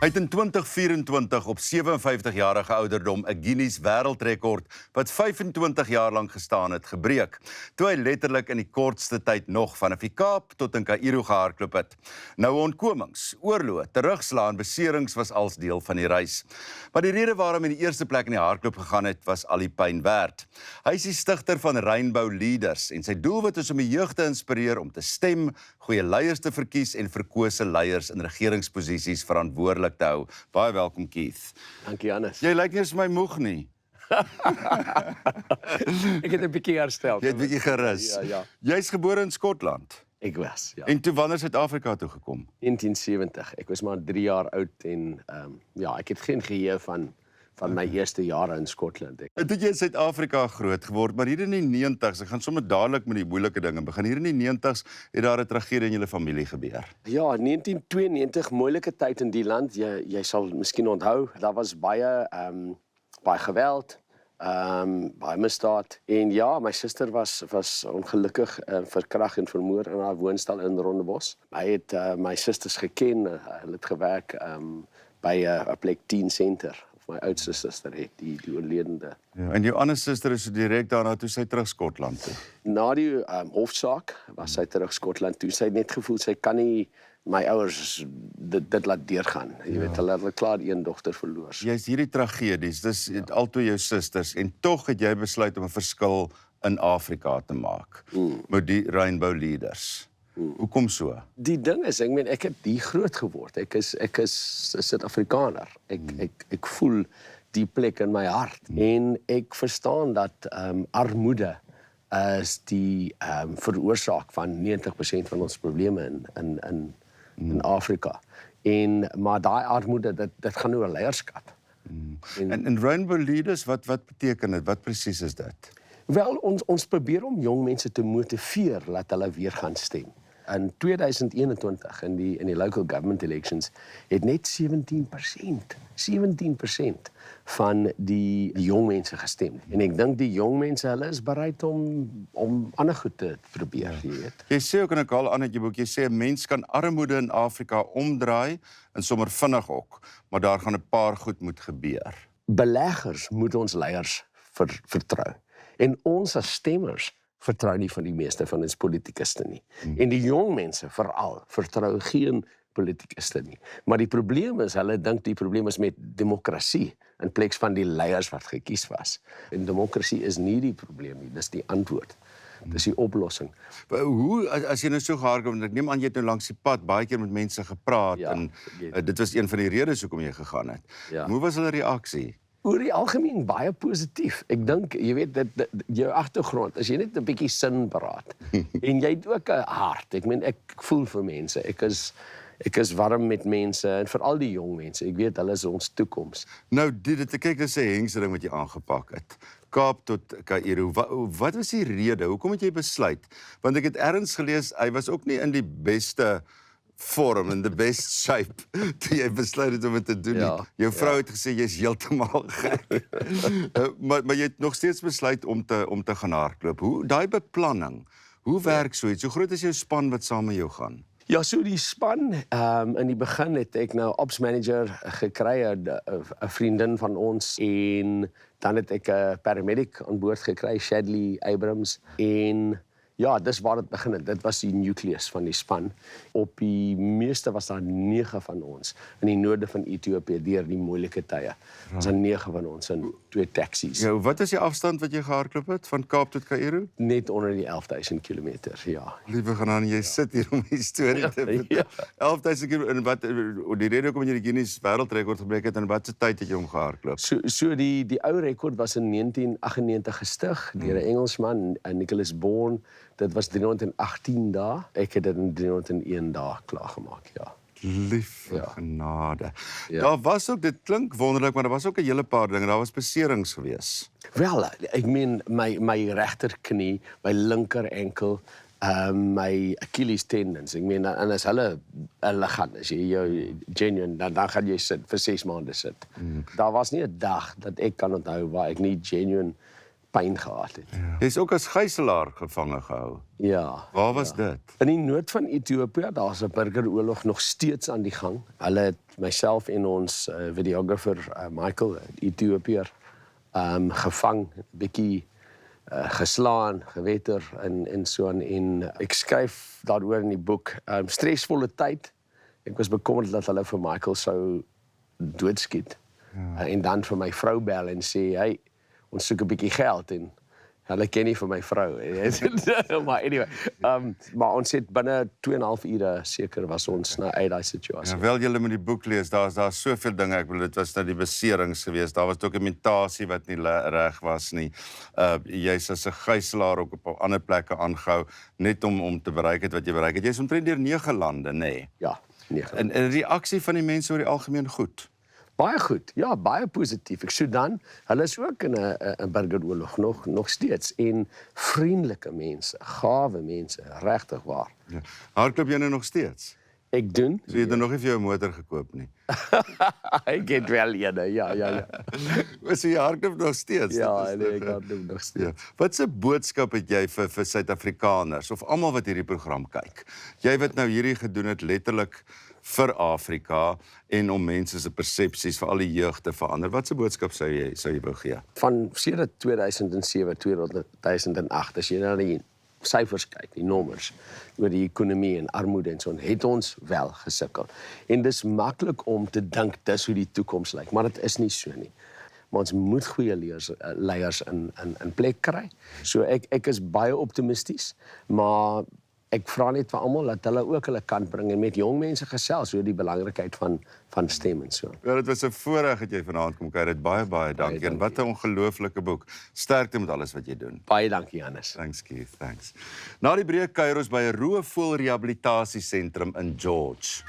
Hy het in 2024 op 57-jarige ouderdom 'n Guinness wêreldrekord wat 25 jaar lank gestaan het, gebreek, toe hy letterlik in die kortste tyd nog vanaf die Kaap tot in Kaïro gehardloop het. Nou ontkomings, oorloë, terugslaan en beserings was als deel van die reis. Maar die rede waarom hy in die eerste plek in die hardloop gegaan het, was al die pyn werd. Hy is die stigter van Rainbow Leaders en sy doelwit is om die jeug te inspireer om te stem, goeie leiers te verkies en verkose leiers in regeringsposisies verantwoordelik te hou. Baie welkom, Keith. Dankie, Hannes. Jy lyk nie eens my moeg nie. Ek het 'n bietjie herstel. Jy het 'n bietjie gerus. Ja. Jy's gebore in Skotland. Ek was, ja. En toe wanneer Suid-Afrika toe gekom? 1970. Ek was maar 3 jaar oud en ek het geen geheue van my eerste jare in Skotland. En toe jy in Suid-Afrika groot geword, maar hier in die 90's, ek gaan sommer dadelik met die moeilike dinge begin. Hier in die 90's het daar 'n tragedie in julle familie gebeur. Ja, 1992, moeilike tyd in die land. Jy sal miskien onthou, daar was baie geweld, baie misdaad. En ja, my suster was ongelukkig verkragt en vermoor in haar woonstel in Rondebosch. Hy het my susters geken, hulle het gewerk by 'n plek 10 Center. My oudste suster het die oorledende. Ja, en jou ander suster is so direk daarna toe sy terug Skotland toe. Na die hofsaak was sy terug Skotland toe. Sy het net gevoel sy kan nie my ouers dit laat deurgaan. Jy weet, hulle het klaar een dogter verloor. Jy's hierdie tragedies, dis altoe jou susters en tog het jy besluit om 'n verskil in Afrika te maak met die Rainbow Leaders. Hoekom so? Die ding is, ek het hier groot geword. Ek is Suid-Afrikaner. Ek voel die plek in my hart. En ek verstaan dat armoede is die veroorsaak van 90% van ons probleme in Afrika. Maar daai armoede, dit gaan oor leierskap. En Rainbow Leaders, wat beteken dit? Wat presies is dit? Wel, ons probeer om jong mense te motiveer dat hulle weer gaan stem. In 2021 in die local government elections het net 17% van die jong mense gestem. En ek dink die jong mense, hulle is bereid om ander goed te probeer, jy weet. Jy sê ook in 'n kaal aan uit jou boek, jy sê 'n mens kan armoede in Afrika omdraai en sommer vinnig ook, maar daar gaan 'n paar goed moet gebeur. Beleggers moet ons leiers vertrou. En ons as stemmers vertrou nie van die meeste van ons politikuste nie. En die jong mense veral vertrou geen politikuste nie. Maar die probleem is, hulle dink die probleem is met demokrasie in plaas van die leiers wat gekies was. En demokrasie is nie die probleem nie, dis die antwoord. Dis die oplossing. Hoe, as jy nou so gehardloop, en ek neem aan jy het nou langs die pad baie keer met mense gepraat, en dit was een van die redes hoekom jy gegaan het. Ja. Hoe was hulle reaksie? Oor die algemeen baie positief. Ek dink, jy weet, dat jou agtergrond, as jy net 'n bietjie sin beraad, en jy het ook 'n hart. Ek voel vir mense. Ek is warm met mense, en veral die jong mense. Ek weet, hulle is ons toekoms. Nou, kyk, dis 'n hengse ding wat jy aangepak het. Kaap tot Kaïro. Wat was die rede? Hoekom het jy besluit? Want ek het ergens gelees, hy was ook nie in die beste vorm, in the best shape, toe jy besluit het om dit te doen. Ja, jou vrou het gesê, jy is heeltemal gek. maar jy het nog steeds besluit om te gaan hardloop. Daai beplanning, hoe werk so iets? Hoe groot is jou span wat saam met jou gaan? Ja, so die span, in die begin het ek nou ops manager gekry, 'n vriendin van ons, en dan het ek 'n paramedic aan boord gekry, Shadley Abrams, en ja, dis waar dit begin het. Dit was die nucleus van die span. Op die meeste was daar 9 van ons in die noorde van Ethiopië deur die moeilike tye. Was daar 9 van ons in 2 taksies. Ja, wat is die afstand wat jy gehardloop het van Kaap tot Kaïro? Net onder die 11.000 kilometer, ja. Liewe genade, jy sit hier om die storie te vertel. 11.000 kilometer, en wat die rede hoekom jy die Guinness wêreldrekord gebreek het, en wat se tyd het jy hom gehardloop? So die ou rekord was in 1998 gestig deur 'n Engelsman, Nicholas Bourne. Dit was 318 dae. Ek het dit in 301 dae klaargemaak, ja. Liewe genade. Ja. Daar was ook, dit klink wonderlik, maar daar was ook 'n hele paar dinge. Daar was beserings gewees. Wel, ek meen my regterknie, my linker enkel, my Achilles tendons. Ek meen, en as hulle gaan, as jy jou genuine, dan gaan jy sit vir 6 maande sit. Daar was nie 'n dag dat ek kan onthou waar ek nie genuine pyn gehad het. Jy's ook as gijslaer gevange gehou. Ja. Waar was dit? In die noord van Ethiopië, daar's 'n burgeroorlog nog steeds aan die gang. Hulle het myself en ons videographer Michael, Ethiopiër, gevang, bietjie geslaan, gewetter en so aan. En ek skryf daaroor in die boek. Stresvolle tyd. Ek was bekommerd dat hulle vir Michael sou doodskiet. En dan vir my vrou bel en sê, hey, ons soek 'n bietjie geld en hulle ken nie vir my vrou. Maar anyway, maar ons het binne 2,5 ure seker was ons na uit daai situasie. Ja, wel julle moet die boek lees, daar's soveel dinge, ek bedoel dit was nou die beserings geweest, daar was dokumentasie wat nie reg was nie. Jy's as 'n gijslaer ook op ander plekke aangehou, net om te bereik het wat jy bereik het. Jy's omtrent deur 9 lande, nê? Nee. Ja, 9. En die reaksie van die mense oor die algemeen goed. Baie goed, ja, baie positief. Sudan, hulle is ook in 'n burgeroorlog nog steeds en vriendelike mense, gawe mense, regtig waar. Ja. Hardloop jy nou nog steeds? Ek doen. So jy het nog nie vir jou 'n motor gekoop nie. Ek het wel ene, ja. So jy hardloop nog steeds? Ja, nee, ek hardloop nog steeds. Ja. Wat 'n boodskap het jy vir Suid-Afrikaners of almal wat hierdie program kyk? Jy wat nou hierdie gedoen het letterlik vir Afrika en om mense se persepsies vir al die jeug te verander. Wat 'n boodskap sou jy wou gee? Van sedert 2007, 2008, as jy na die syfers kyk, die nommers oor die ekonomie en armoede en so, het ons wel gesukkel. En dis maklik om te dink dis hoe die toekoms lyk, maar dit is nie so nie. Maar ons moet goeie leiers in plek kry. So ek is baie optimisties, maar ek vra net vir almal dat hulle ook hulle kant bring en met jong mense gesels oor die belangrikheid van stem en so. Ja, dit was 'n voorreg dat jy vanaand kom kuier. Dit baie dankie. En wat 'n ongelooflike boek. Sterkte met alles wat jy doen. Baie dankie, Hannes. Thanks Keith, thanks. Na die breek kuier ons by 'n roofvoël rehabilitasiesentrum in George.